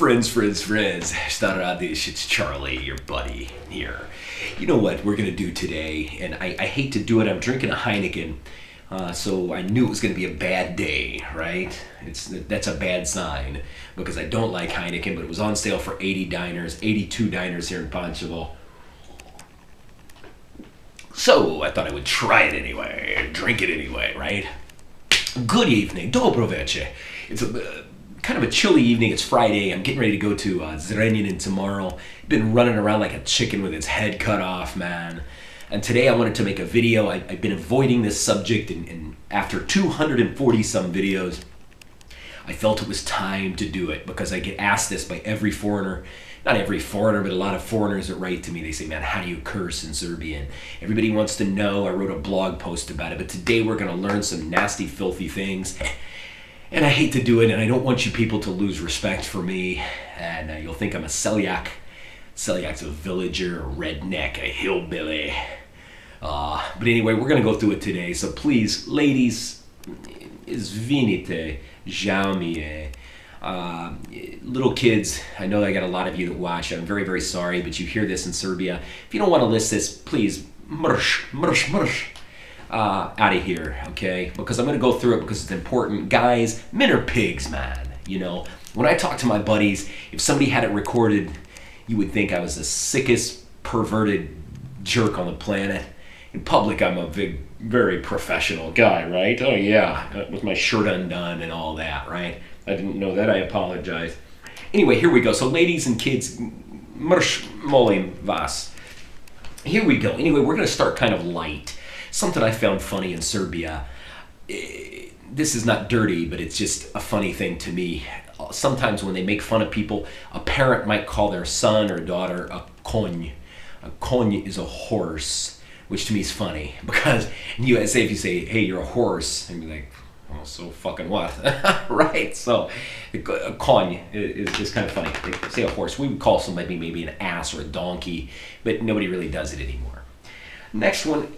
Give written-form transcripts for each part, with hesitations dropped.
Friends. Staradish, it's Charlie, your buddy here. You know what we're going to do today, and I hate to do it. I'm drinking a Heineken, so I knew it was going to be a bad day, right? That's a bad sign, because I don't like Heineken, but it was on sale for 82 diners here in Pančevo. So I thought I would try it anyway, drink it anyway, right? Good evening, dobro večer. It's kind of a chilly evening. It's Friday. I'm getting ready to go to Zrenjanin tomorrow. Been running around like a chicken with its head cut off, man. And today I wanted to make a video. I've been avoiding this subject, and after 240 some videos, I felt it was time to do it, because I get asked this by every foreigner. Not every foreigner, but a lot of foreigners that write to me. They say, man, how do you curse in Serbian? Everybody wants to know. I wrote a blog post about it, but today we're going to learn some nasty, filthy things. And I hate to do it, and I don't want you people to lose respect for me, and you'll think I'm a Selyak. Selyak's a villager, a redneck, a hillbilly. But anyway, we're going to go through it today, so please, ladies, izvinite, žao mi je. Little kids, I know I got a lot of you that watch. I'm very, very sorry, but you hear this in Serbia. If you don't want to list this, please, mrš, out of here, okay? Because I'm going to go through it because it's important. Guys, men are pigs, man. You know, when I talk to my buddies, if somebody had it recorded, you would think I was the sickest, perverted jerk on the planet. In public, I'm a very professional guy, right? Oh, yeah, with my shirt undone and all that, right? I didn't know that. I apologize. Anyway, here we go. So, ladies and kids, mrš molim vas. Here we go. Anyway, we're going to start kind of light. Something I found funny in Serbia. This is not dirty, but it's just a funny thing to me. Sometimes when they make fun of people, a parent might call their son or daughter a konj. A konj is a horse, which to me is funny, because in the USA, if you say, hey, you're a horse, and be like, oh, so fucking what? Right? So a konj is kind of funny. They say a horse. We would call somebody maybe an ass or a donkey, but nobody really does it anymore. Next one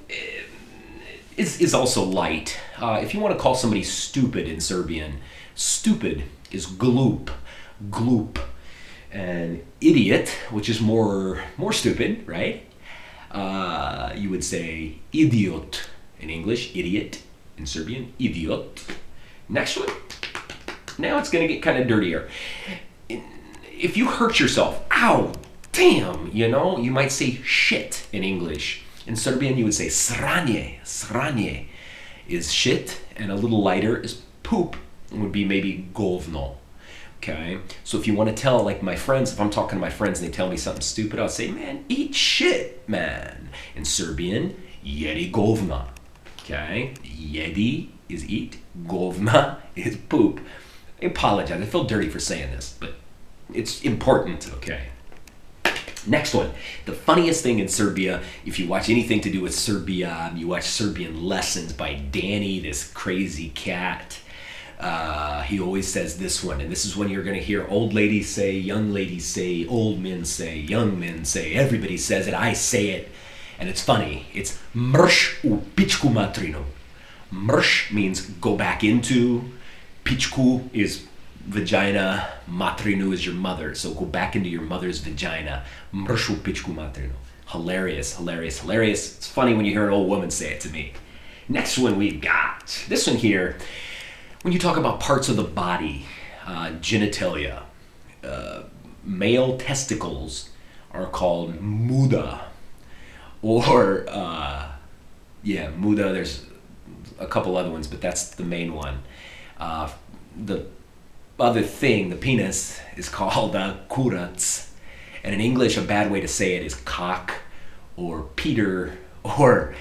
is also light. If you want to call somebody stupid in Serbian, stupid is glup. And idiot, which is more stupid, right? You would say idiot in English, idiot. In Serbian, idiot. Next one. Now it's going to get kind of dirtier. If you hurt yourself, ow, damn, you know, you might say shit in English. In Serbian, you would say sranje. Sranje is shit, and a little lighter is poop. It would be maybe govno. Okay? So if you want to tell, like my friends, if I'm talking to my friends and they tell me something stupid, I'll say, man, eat shit, man. In Serbian, jedi govna. Okay, jedi is eat, govna is poop. I apologize, I feel dirty for saying this, but it's important, okay? Next one, the funniest thing in Serbia, if you watch anything to do with Serbia, you watch Serbian Lessons by Danny, this crazy cat, he always says this one, and this is when you're going to hear old ladies say, young ladies say, old men say, young men say, everybody says it, I say it. And it's funny. It's mrš u pičku matrinu. Mrš means go back into. Pičku is vagina. Matrinu is your mother. So go back into your mother's vagina. Mrš u pičku matrinu. Hilarious. It's funny when you hear an old woman say it to me. Next one we've got. This one here. When you talk about parts of the body, genitalia, male testicles are called muda. Or, muda, there's a couple other ones, but that's the main one. The other thing, the penis, is called kurac. And in English, a bad way to say it is cock, or Peter, or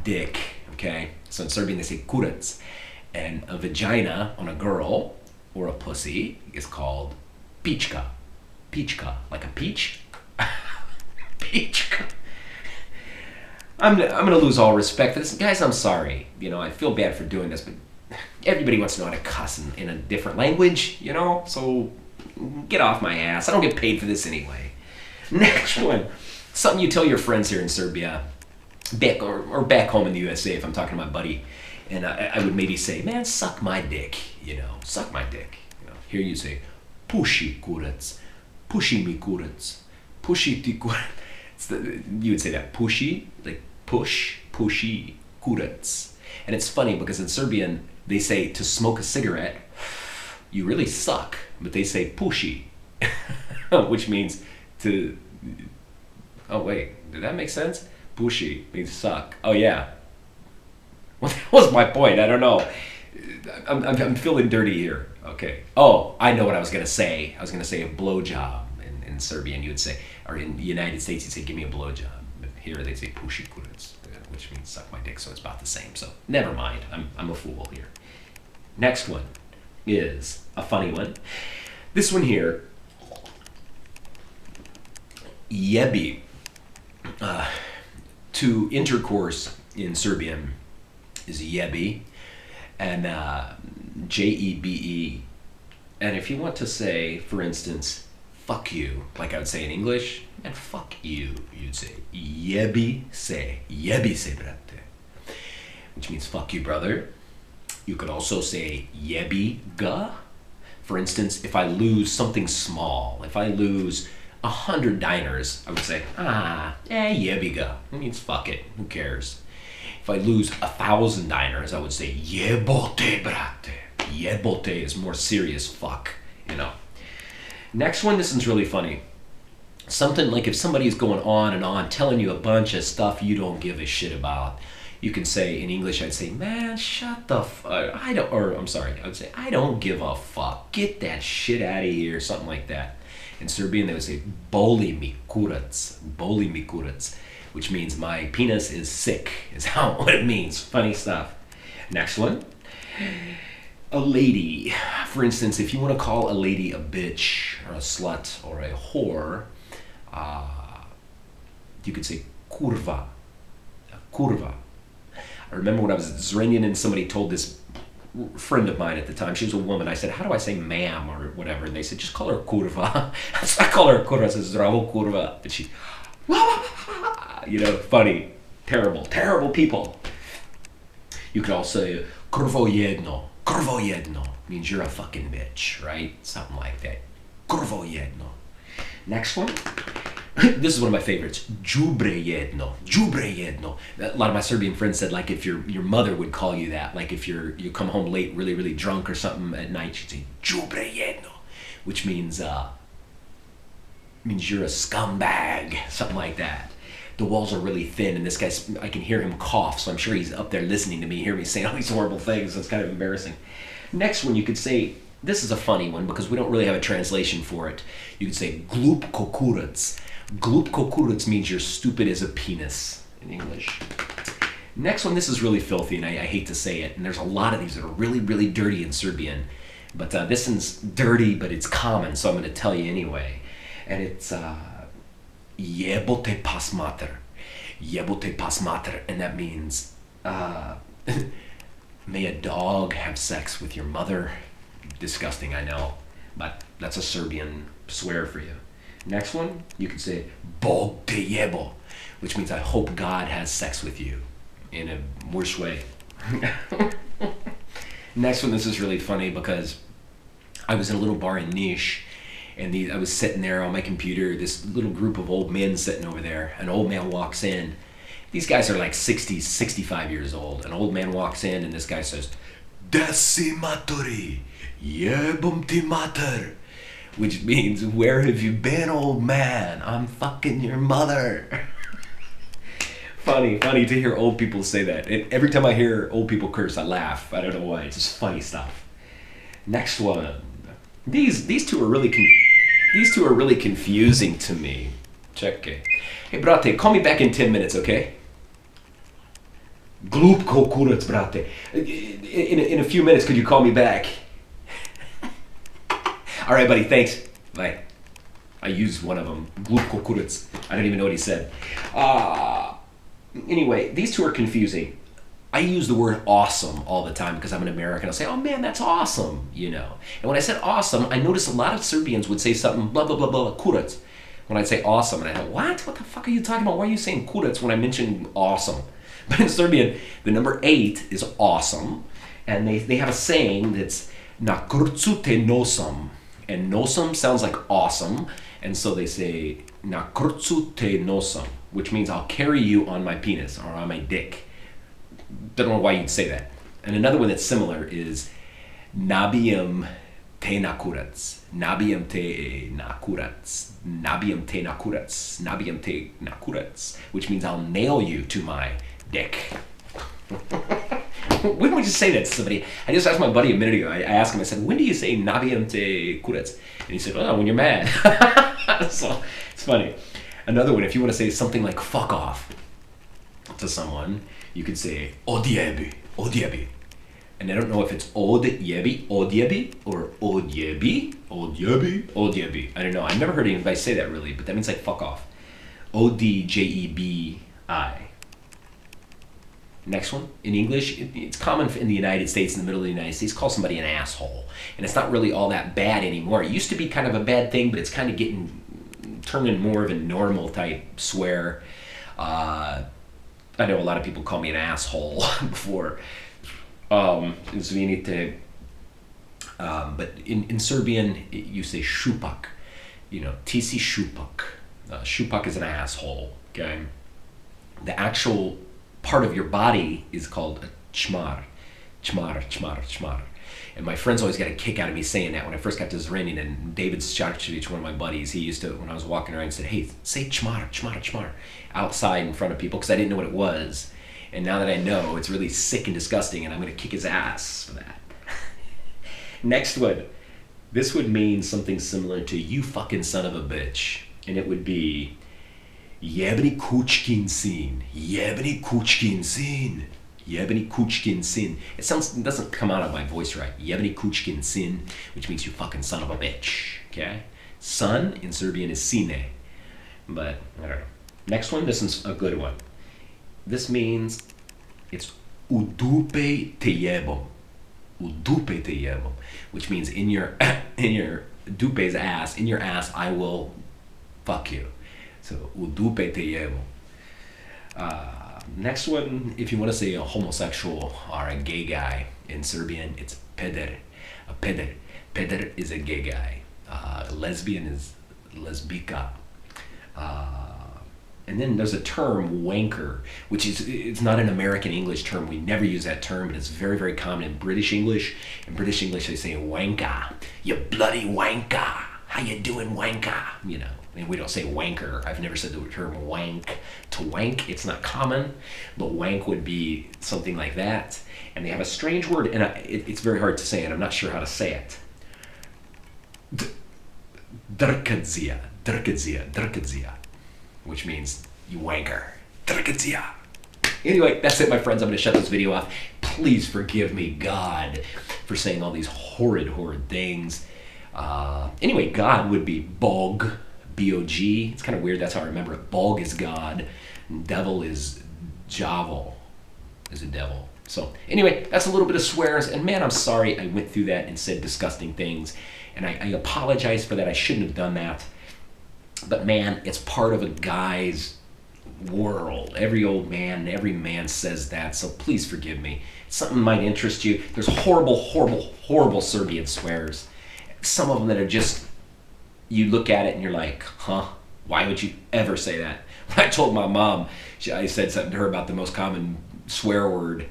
dick, okay? So in Serbian, they say kurac. And a vagina on a girl, or a pussy, is called pička. Pička, like a peach. Pička. I'm going to lose all respect for this. Guys, I'm sorry. You know, I feel bad for doing this, but everybody wants to know how to cuss in a different language, you know? So get off my ass. I don't get paid for this anyway. Next one. Something you tell your friends here in Serbia, back or back home in the USA if I'm talking to my buddy, and I would maybe say, man, suck my dick, you know, suck my dick. You know, here you say, puši kurac, puši mi kurac, puši ti kurac. You would say that, puši, like push, puši kurac. And it's funny because in Serbian, they say to smoke a cigarette, you really suck, but they say puši, which means to, oh wait, did that make sense? Puši means suck. Oh yeah. What was my point? I don't know. I'm feeling dirty here. Okay. Oh, I know what I was going to say. I was going to say a blowjob. In Serbian, you would say, or in the United States, you'd say, give me a blowjob. But here they say puši kurac, which means suck my dick, so it's about the same. So never mind. I'm a fool here. Next one is a funny one. This one here, jebi. To intercourse in Serbian is jebi, and Jebe. And if you want to say, for instance, fuck you, like I would say in English, and fuck you, you'd say jebi se, brate, which means fuck you, brother. You could also say jebi ga. For instance, if I lose something small, if I lose 100 diners, I would say, jebi ga. It means fuck it, who cares? If I lose 1,000 diners, I would say jebote, brate. Jebote is more serious fuck, you know. Next one, this one's really funny. Something like if somebody's going on and on, telling you a bunch of stuff you don't give a shit about, you can say, in English, I'd say, man, shut the I would say, I don't give a fuck. Get that shit out of here, something like that. In Serbian, they would say, boli mi kurac, which means my penis is sick, is what it means. Funny stuff. Next one. A lady. For instance, if you want to call a lady a bitch or a slut or a whore, you could say kurva. Kurva. I remember when I was at Zrenjanin and somebody told this friend of mine at the time, she was a woman, I said, how do I say ma'am or whatever? And they said, just call her kurva. So I call her kurva, I said, zdravo kurva. And she, you know, funny, terrible people. You could also say kurvo jedno. Kurvo jedno means you're a fucking bitch, right? Something like that. Kurvo jedno. Next one. This is one of my favorites. Đubre jedno. A lot of my Serbian friends said, like, if your mother would call you that, like if you come home late, really drunk or something at night, she'd say đubre jedno, which means you're a scumbag, something like that. The walls are really thin, and this guy's, I can hear him cough, so I'm sure he's up there listening to me, hear me saying all these horrible things, so it's kind of embarrassing. Next one, you could say, this is a funny one because we don't really have a translation for it. You could say glup kokurac. Glup kokurac means you're stupid as a penis in English. Next one, this is really filthy, and I hate to say it, and there's a lot of these that are really dirty in Serbian, but this one's dirty, but it's common, so I'm going to tell you anyway. And it's jebote pas mater. Jebote pas mater, and that means may a dog have sex with your mother. Disgusting, I know, but that's a Serbian swear for you. Next one, you can say Bog te jebo, which means I hope God has sex with you in a worse way. Next one, this is really funny because I was in a little bar in Niš, and I was sitting there on my computer, this little group of old men sitting over there. An old man walks in. These guys are like 60, 65 years old. An old man walks in, and this guy says, Decimatori, jebom ti mater, which means, where have you been, old man? I'm fucking your mother. Funny to hear old people say that. And every time I hear old people curse, I laugh. I don't know why. It's just funny stuff. Next one. These two are really confusing to me. Check it. Hey, brate, call me back in 10 minutes, okay? Glupko kurac, brate. In a few minutes, could you call me back? All right, buddy, thanks. Bye. I used one of them. Glupko kurac. I don't even know what he said. Anyway, these two are confusing. I use the word awesome all the time because I'm an American. I'll say, oh man, that's awesome, you know. And when I said awesome, I noticed a lot of Serbians would say something, blah, blah, blah, blah, kurac. When I'd say awesome, and I thought, what? What the fuck are you talking about? Why are you saying kurac when I mentioned awesome? But in Serbian, the number 8 is awesome. And they have a saying that's na kurcu te nosam. And nosam sounds like awesome. And so they say, na krcu te nosam, which means I'll carry you on my penis or on my dick. Don't know why you'd say that. And another one that's similar is nabiam te nakurats. Nabiam te nakurats. Nabiam te nakurats. Nabiam te nakurats. Which means I'll nail you to my dick. When would you say that to somebody? I just asked my buddy a minute ago. I asked him, I said, when do you say nabiam te kurats? And he said, oh, when you're mad. So it's funny. Another one, if you want to say something like fuck off to someone, you could say odiebi, odiebi. And I don't know if it's odiebi, odiebi, or odiebi, odiebi, odiebi. I don't know. I've never heard anybody say that really, but that means like fuck off. O-D-J-E-B-I. Next one, in English, it's common in the United States, in the middle of the United States, call somebody an asshole. And it's not really all that bad anymore. It used to be kind of a bad thing, but it's kind of turning more of a normal type swear. I know a lot of people call me an asshole before. Izvinite. But in Serbian, you say šupak. You know, ti si šupak. Šupak is an asshole, okay? The actual part of your body is called a čmar. Čmar, čmar, čmar. And my friends always got a kick out of me saying that when I first got to Zrenjanin. And David Starčević, one of my buddies, he used to, when I was walking around, said, hey, say čmar, čmar, čmar, outside in front of people, because I didn't know what it was. And now that I know, it's really sick and disgusting, and I'm going to kick his ass for that. Next one. This would mean something similar to you fucking son of a bitch. And it would be Jebni kuchkin sin. Jebni kuchkin sin. Jebni kuchkin sin. It doesn't come out of my voice right. Jebni kuchkin sin, which means you fucking son of a bitch. Okay? Son in Serbian is sine. But, I don't know. Next one, this is a good one. This means it's udupe te jebom. Udupe te jebom. Which means in your dupe's ass, in your ass, I will fuck you. So, udupe te jebom. Next one, if you want to say a homosexual or a gay guy in Serbian, it's peder. A peder. Peder is a gay guy. Lesbian is lesbika. And then there's a term, wanker, which it's not an American English term. We never use that term, but it's very, very common in British English. In British English, they say wanka. You bloody wanka. How you doing, wanka? You know, and we don't say wanker. I've never said the term wank. To wank, it's not common, but wank would be something like that. And they have a strange word, and it's very hard to say, and I'm not sure how to say it. Drkadzia, drkadzia, drkadzia. Which means you wanker. Anyway, that's it, my friends. I'm going to shut this video off. Please forgive me, God, for saying all these horrid, horrid things. Anyway, God would be Bog, B-O-G. It's kind of weird. That's how I remember it. Bog is God. Devil is Javel, is a devil. So anyway, that's a little bit of swears. And man, I'm sorry I went through that and said disgusting things. And I apologize for that. I shouldn't have done that. But man, it's part of a guy's world. Every old man, every man says that, so please forgive me. Something might interest you. There's horrible, horrible, horrible Serbian swears. Some of them that are just, you look at it and you're like, huh? Why would you ever say that? When I told my mom, I said something to her about the most common swear word,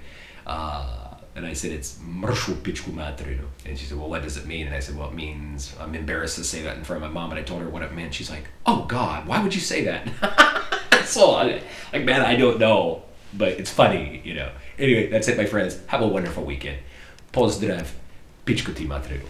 and I said, it's mrshu pičku materinu. And she said, well, what does it mean? And I said, well, it means, I'm embarrassed to say that in front of my mom, but I told her what it meant. She's like, oh God, why would you say that? So, like, man, I don't know, but it's funny, you know. Anyway, that's it, my friends. Have a wonderful weekend. Pozdrav, pičku ti materinu.